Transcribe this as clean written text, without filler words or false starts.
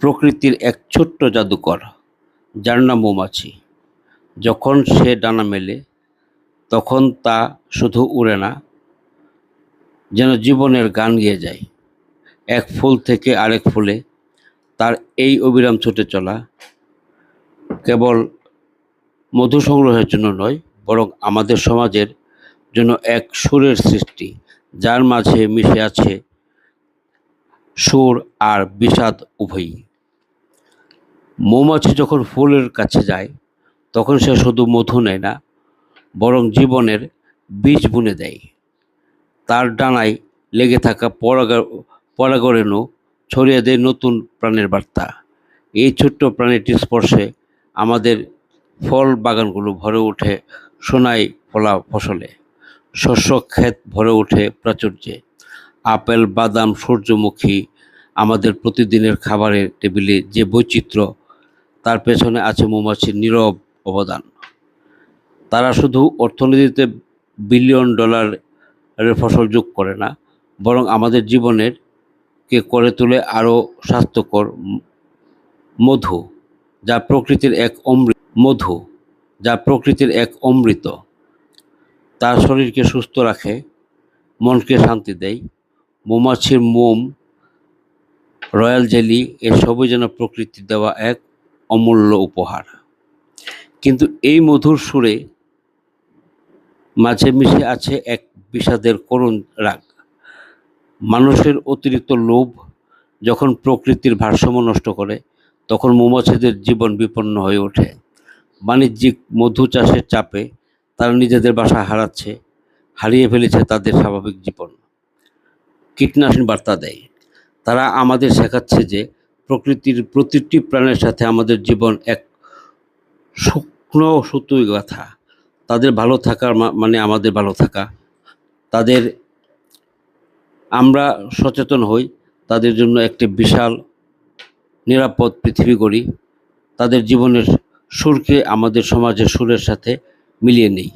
প্রকৃতির এক ছোট্ট জাদুকর যার নাম মৌমাছি। যখন সে ডানা মেলে তখন তা শুধু উড়ে না, যেন জীবনের গান গেয়ে যায়। এক ফুল থেকে আরেক ফুলে তার এই অবিরাম ছুটে চলা কেবল মধু সংগ্রহের জন্য নয়, বরং আমাদের সমাজের জন্য এক সুরের সৃষ্টি, যার মাঝে মিশে আছে সুর আর বিষাদ উভয়ই। মৌমাছি যখন ফুলের কাছে যায় তখন সে শুধু মধু নেয় না, বরং জীবনের বীজ বুনে দেয়। তার ডানায় লেগে থাকা পরাগরেণু ছড়িয়ে দেয় নতুন প্রাণের বার্তা। এই ছোট্ট প্রাণীটির স্পর্শে আমাদের ফল বাগানগুলো ভরে ওঠে সোনায় ফলা ফসলে, শস্য ক্ষেত ভরে ওঠে প্রাচুর্যে। আপেল, বাদাম, সূর্যমুখী, আমাদের প্রতিদিনের খাবারের টেবিলে যে বৈচিত্র্য, তার পেছনে আছে মৌমাছির নীরব অবদান। তারা শুধু অর্থনীতিতে বিলিয়ন ডলারের ফসল যোগ করে না, বরং আমাদের জীবনের কে করে তোলে আরও স্বাস্থ্যকর। মধু, যা প্রকৃতির এক অমৃত মধু যা প্রকৃতির এক অমৃত, তার শরীরকে সুস্থ রাখে, মনকে শান্তি দেয়। মৌমাছির মোম, রয়্যাল জেলি, এসবই যেন প্রকৃতি দেওয়া এক অমূল্য উপহার। কিন্তু এই মধুর সুরে মাঝে মিশে আছে এক বিষাদের করুণ রাগ। মানুষের অতিরিক্ত লোভ যখন প্রকৃতির ভারসাম্য নষ্ট করে, তখন মৌমাছিদের জীবন বিপন্ন হয়ে ওঠে। বাণিজ্যিক মধু চাষের চাপে তারা নিজেদের বাসা হারিয়ে ফেলেছে তাদের স্বাভাবিক জীবন। কীটনাশক বার্তা দেয়। তারা আমাদের শেখাচ্ছে যে প্রকৃতির প্রতিটি প্রাণের সাথে আমাদের জীবন এক শুকনো সুতোয় গাঁথা। তাদের ভালো থাকার মানে আমাদের ভালো থাকা। আমরা সচেতন হই, তাদের জন্য একটি বিশাল নিরাপদ পৃথিবী গড়ি, তাদের জীবনের সুরকে আমাদের সমাজের সুরের সাথে মিলিয়ে নেই।